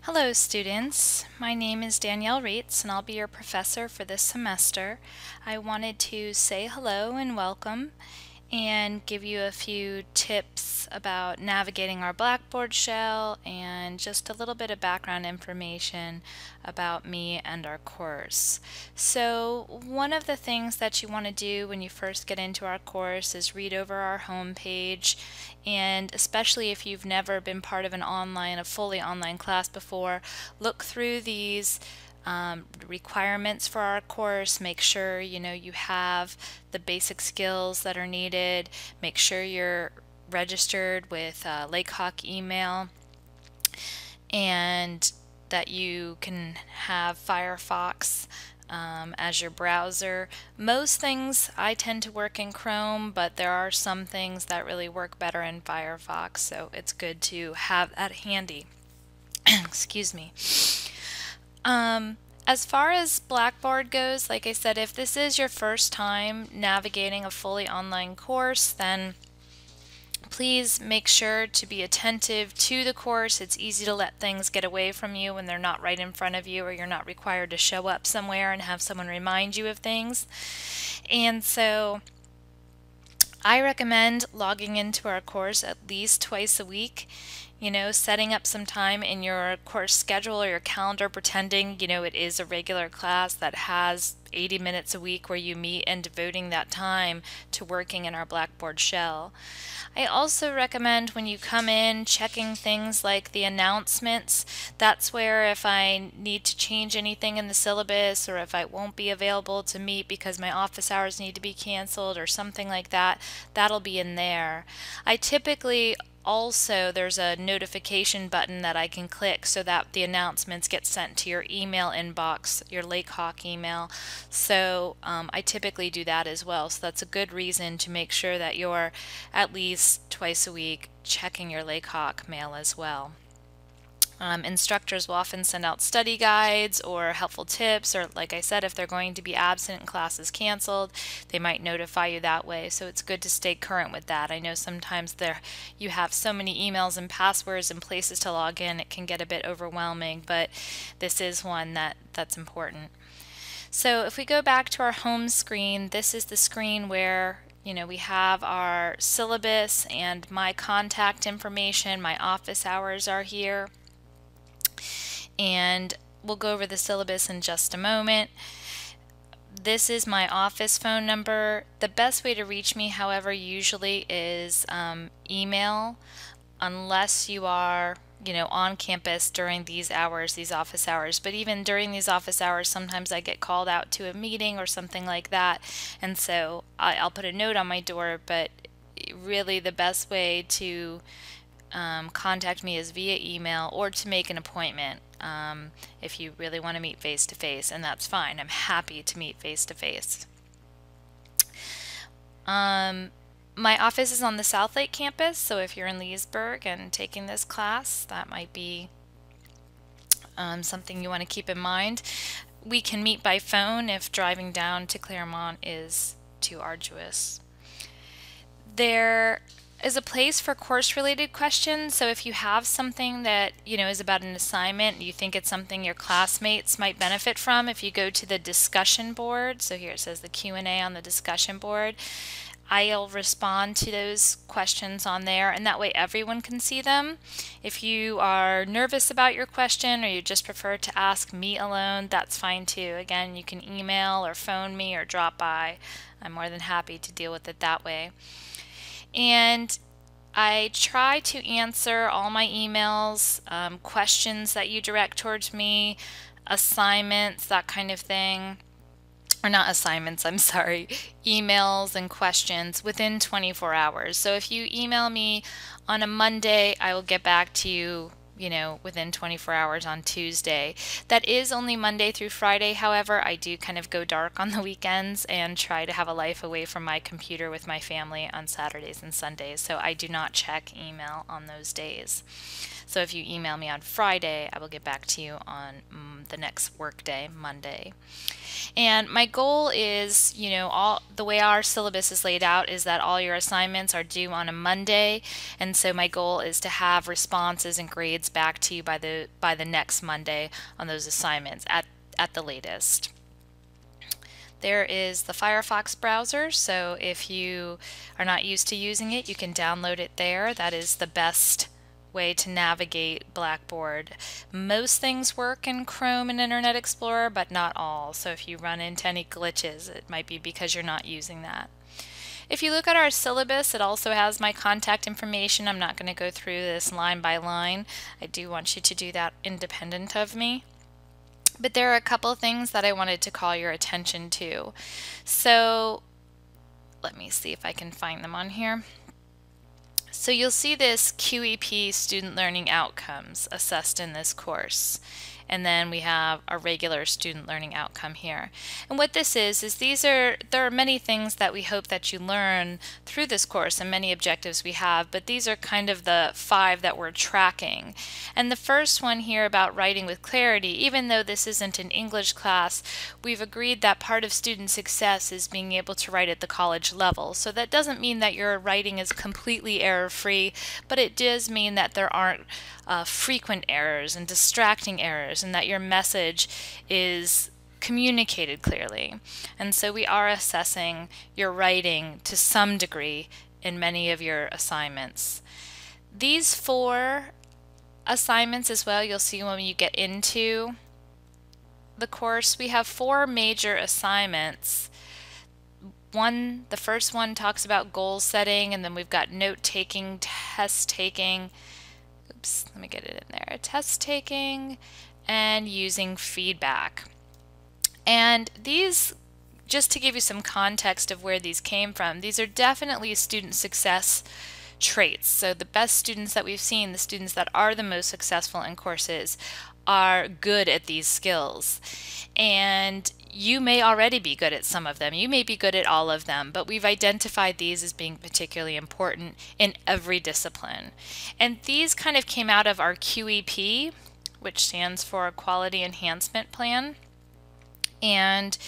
Hello students, my name is Danielle Reitz and I'll be your professor for this semester. I wanted to say hello and welcome and give you a few tips about navigating our Blackboard shell and just a little bit of background information about me and our course. So one of the things that you want to do when you first get into our course is read over our home page, and especially if you've never been part of a fully online class before, look through these requirements for our course. Make sure you have the basic skills that are needed. Make sure you're registered with Lake Hawk email and that you can have Firefox as your browser. Most things I tend to work in Chrome, but there are some things that really work better in Firefox, so it's good to have that handy. Excuse me. As far as Blackboard goes, like I said, if this is your first time navigating a fully online course, then please make sure to be attentive to the course. It's easy to let things get away from you when they're not right in front of you, or you're not required to show up somewhere and have someone remind you of things. And so I recommend logging into our course at least twice a week. Setting up some time in your course schedule or your calendar, pretending, it is a regular class that has 80 minutes a week where you meet, and devoting that time to working in our Blackboard shell. I also recommend when you come in checking things like the announcements. That's where if I need to change anything in the syllabus, or if I won't be available to meet because my office hours need to be canceled or something like that, that'll be in there. I typically also, there's a notification button that I can click so that the announcements get sent to your email inbox, your Lake Hawk email. So I typically do that as well. So that's a good reason to make sure that you're at least twice a week checking your Lake Hawk mail as well. Instructors will often send out study guides or helpful tips, or like I said, if they're going to be absent and class is canceled, they might notify you that way. So it's good to stay current with that. I know sometimes you have so many emails and passwords and places to log in, it can get a bit overwhelming, but this is one that's important. So if we go back to our home screen, this is the screen where we have our syllabus and my contact information. My office hours are here. And we'll go over the syllabus in just a moment. This is my office phone number. The best way to reach me, however, usually is email, unless you are on campus during these hours, these office hours. But even during these office hours, sometimes I get called out to a meeting or something like that, and so I'll put a note on my door. But really the best way to contact me is via email, or to make an appointment if you really want to meet face to face, and that's fine. I'm happy to meet face to face. My office is on the South Lake campus, so if you're in Leesburg and taking this class, that might be something you want to keep in mind. We can meet by phone if driving down to Claremont is too arduous. There is a place for course-related questions. So if you have something that is about an assignment, you think it's something your classmates might benefit from, if you go to the discussion board, so here it says the Q&A on the discussion board, I'll respond to those questions on there, and that way everyone can see them. If you are nervous about your question, or you just prefer to ask me alone, that's fine too. Again, you can email or phone me or drop by. I'm more than happy to deal with it that way. And I try to answer all my emails, questions that you direct towards me, assignments, that kind of thing. Or not assignments, I'm sorry, emails and questions within 24 hours. So if you email me on a Monday, I will get back to you within 24 hours on Tuesday. That is only Monday through Friday. However, I do kind of go dark on the weekends and try to have a life away from my computer with my family on Saturdays and Sundays. So I do not check email on those days. So if you email me on Friday, I will get back to you on the next work day, Monday. And my goal is, all the way our syllabus is laid out is that all your assignments are due on a Monday, and so my goal is to have responses and grades back to you by the next Monday on those assignments at the latest. There is the Firefox browser, so if you are not used to using it, you can download it there. That is the best way to navigate Blackboard. Most things work in Chrome and Internet Explorer, but not all. So if you run into any glitches, it might be because you're not using that. If you look at our syllabus, it also has my contact information. I'm not going to go through this line by line. I do want you to do that independent of me. But there are a couple things that I wanted to call your attention to. So let me see if I can find them on here. So you'll see this QEP student learning outcomes assessed in this course. And then we have a regular student learning outcome here. And what this is there are many things that we hope that you learn through this course and many objectives we have, but these are kind of the 5 that we're tracking. And the first one here about writing with clarity, even though this isn't an English class, we've agreed that part of student success is being able to write at the college level. So that doesn't mean that your writing is completely error-free, but it does mean that there aren't frequent errors and distracting errors, and that your message is communicated clearly. And so we are assessing your writing to some degree in many of your assignments. These 4 assignments as well, you'll see when you get into the course, we have 4 major assignments. The first one talks about goal setting, and then we've got note taking, test taking, let me get it in there, test taking, and using feedback. And these, just to give you some context of where these came from, these are definitely student success traits. So the best students that we've seen, the students that are the most successful in courses, are good at these skills. And you may already be good at some of them. You may be good at all of them, but we've identified these as being particularly important in every discipline. And these kind of came out of our QEP, which stands for Quality Enhancement Plan. And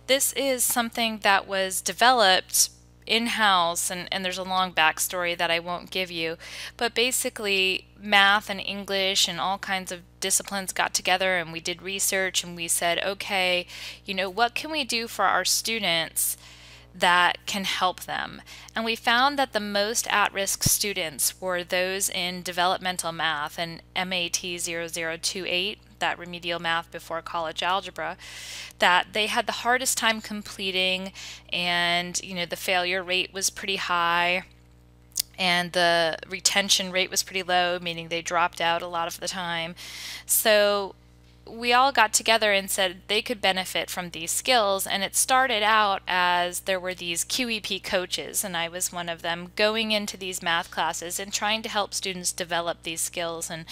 this is something that was developed in-house, and there's a long backstory that I won't give you, but basically math and English and all kinds of disciplines got together and we did research and we said, okay, what can we do for our students that can help them? And we found that the most at-risk students were those in developmental math and MAT 0028, that remedial math before college algebra, that they had the hardest time completing, and the failure rate was pretty high and the retention rate was pretty low, meaning they dropped out a lot of the time. So we all got together and said they could benefit from these skills, and it started out as there were these QEP coaches, and I was one of them, going into these math classes and trying to help students develop these skills and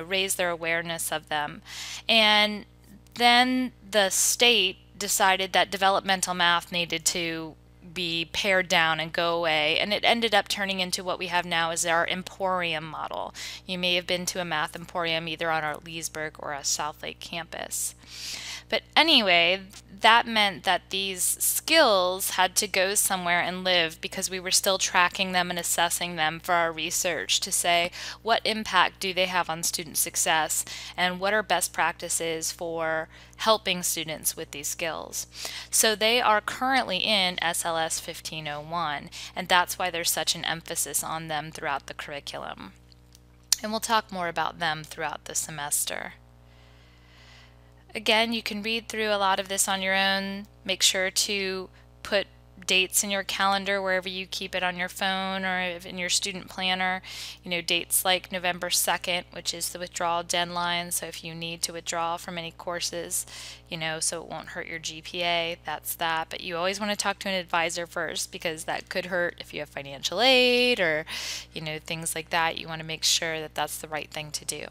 raise their awareness of them. And then the state decided that developmental math needed to be pared down and go away, and it ended up turning into what we have now as our emporium model. You may have been to a math emporium either on our Leesburg or our Southlake campus. But anyway, that meant that these skills had to go somewhere and live, because we were still tracking them and assessing them for our research to say what impact do they have on student success and what are best practices for helping students with these skills. So they are currently in SLS 1501, and that's why there's such an emphasis on them throughout the curriculum. And we'll talk more about them throughout the semester. Again, you can read through a lot of this on your own. Make sure to put dates in your calendar wherever you keep it on your phone or in your student planner. Dates like November 2nd, which is the withdrawal deadline. So if you need to withdraw from any courses, so it won't hurt your GPA, that's that. But you always want to talk to an advisor first, because that could hurt if you have financial aid or, things like that. You want to make sure that that's the right thing to do.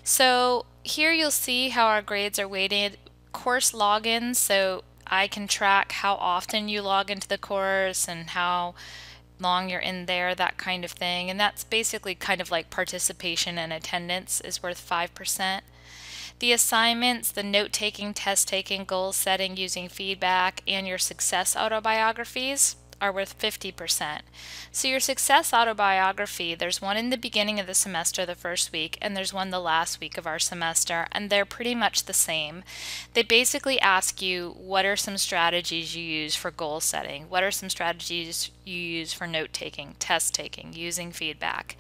So here you'll see how our grades are weighted. Course logins, so I can track how often you log into the course and how long you're in there, that kind of thing. And that's basically kind of like participation and attendance is worth 5%. The assignments, the note-taking, test-taking, goal-setting using feedback, and your success autobiographies are worth 50%. So your success autobiography, there's one in the beginning of the semester, the first week, and there's one the last week of our semester, and they're pretty much the same. They basically ask you, what are some strategies you use for goal setting? What are some strategies you use for note taking, test taking, using feedback?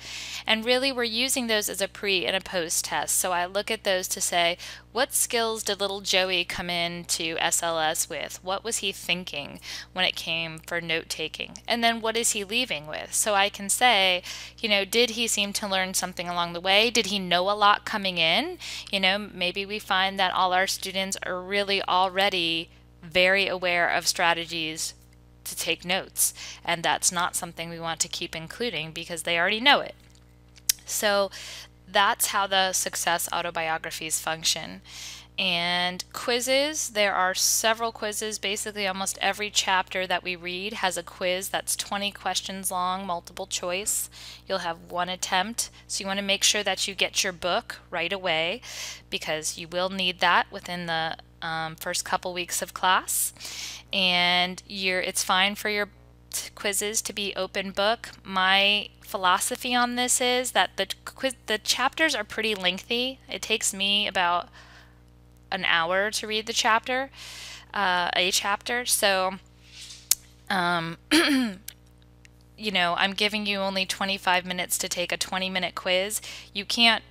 And really we're using those as a pre and a post test. So I look at those to say, what skills did little Joey come into SLS with? What was he thinking when it came for note taking? And then what is he leaving with? So I can say, you know, did he seem to learn something along the way? Did he know a lot coming in? You know, maybe we find that all our students are really already very aware of strategies to take notes, and that's not something we want to keep including because they already know it. So that's how the success autobiographies function. And quizzes, there are several quizzes. Basically almost every chapter that we read has a quiz that's 20 questions long, multiple choice. You'll have one attempt, so you want to make sure that you get your book right away because you will need that within the first couple weeks of class. And it's fine for your quizzes to be open book. My philosophy on this is that the chapters are pretty lengthy. It takes me about an hour to read the chapter, a chapter. So, you know, I'm giving you only 25 minutes to take a 20-minute quiz. You can't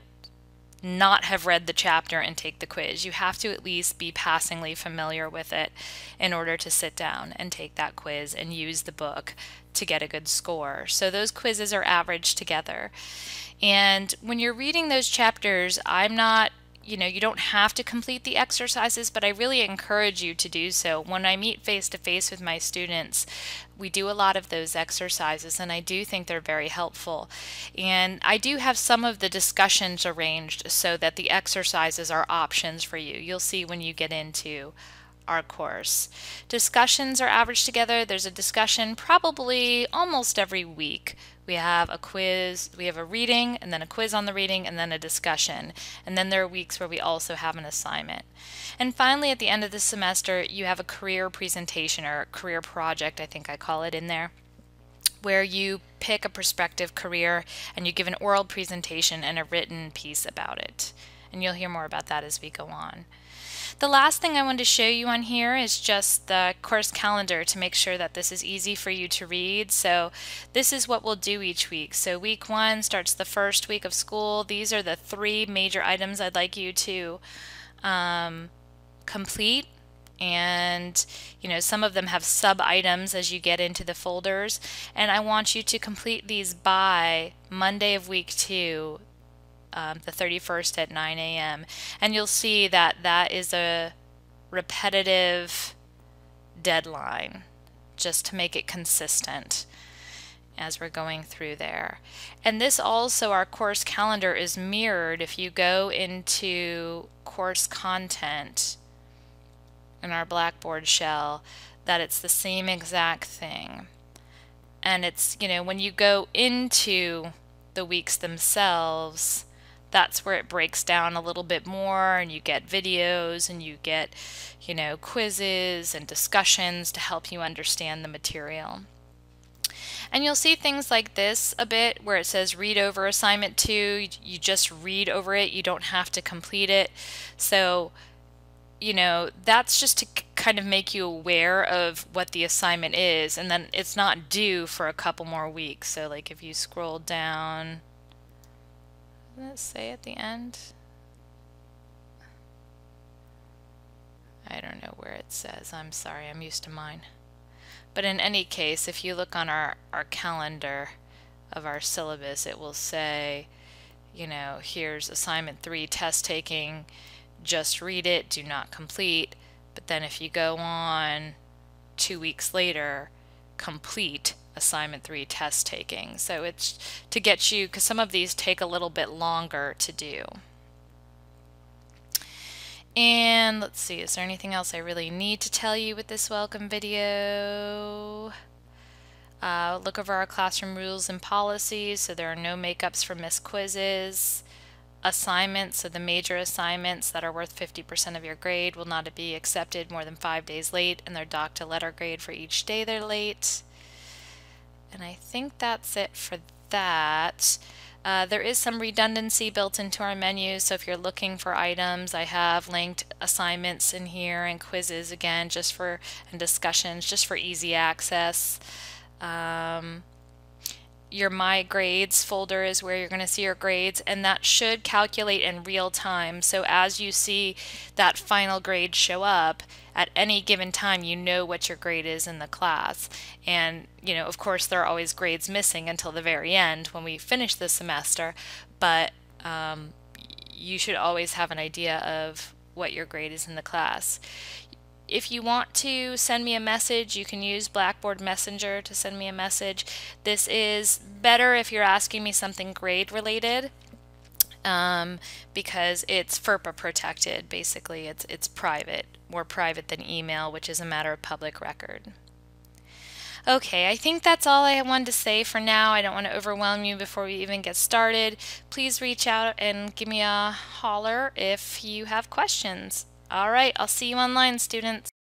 not have read the chapter and take the quiz. You have to at least be passingly familiar with it in order to sit down and take that quiz and use the book to get a good score. So those quizzes are averaged together. And when you're reading those chapters, I'm not, you know, you don't have to complete the exercises, but I really encourage you to do so. When I meet face to face with my students, we do a lot of those exercises, and I do think they're very helpful. And I do have some of the discussions arranged so that the exercises are options for you. You'll see when you get into our course. Discussions are averaged together. There's a discussion probably almost every week. We have a quiz, we have a reading, and then a quiz on the reading, and then a discussion. And then there are weeks where we also have an assignment. And finally, at the end of the semester, you have a career presentation, or a career project, I think I call it in there, where you pick a prospective career and you give an oral presentation and a written piece about it. And you'll hear more about that as we go on. The last thing I wanted to show you on here is just the course calendar to make sure that this is easy for you to read. So this is what we'll do each week. So week 1 starts the first week of school. These are the 3 major items I'd like you to complete. And you know, some of them have sub items as you get into the folders, and I want you to complete these by Monday of week 2, the 31st at 9 a.m. And you'll see that that is a repetitive deadline just to make it consistent as we're going through there. And this also, our course calendar is mirrored if you go into course content in our Blackboard shell, that it's the same exact thing. And it's, you know, when you go into the weeks themselves, that's where it breaks down a little bit more, and you get videos and you get, you know, quizzes and discussions to help you understand the material. And you'll see things like this a bit where it says read over assignment 2. You just read over it. You don't have to complete it. So, you know, that's just to kind of make you aware of what the assignment is, and then it's not due for a couple more weeks. So like if you scroll down, let's say at the end, I don't know where it says, I'm sorry, I'm used to mine. But in any case, if you look on our calendar of our syllabus, it will say, you know, here's assignment 3, test taking, just read it, do not complete. But then if you go on 2 weeks later, complete assignment 3, test taking. So it's to get you, because some of these take a little bit longer to do. And let's see, is there anything else I really need to tell you with this welcome video? Look over our classroom rules and policies, so there are no makeups for missed quizzes. Assignments, so the major assignments that are worth 50% of your grade will not be accepted more than 5 days late, and they're docked a letter grade for each day they're late. And I think that's it for that. There is some redundancy built into our menu, so if you're looking for items, I have linked assignments in here and quizzes again, and discussions, just for easy access. Your My Grades folder is where you're going to see your grades, and that should calculate in real time. So as you see that final grade show up, at any given time you know what your grade is in the class. And of course there are always grades missing until the very end when we finish the semester, but you should always have an idea of what your grade is in the class. If you want to send me a message, you can use Blackboard Messenger to send me a message. This is better if you're asking me something grade related, because it's FERPA protected. Basically, it's private, more private than email, which is a matter of public record. Okay, I think that's all I wanted to say for now. I don't want to overwhelm you before we even get started. Please reach out and give me a holler if you have questions. All right, I'll see you online, students.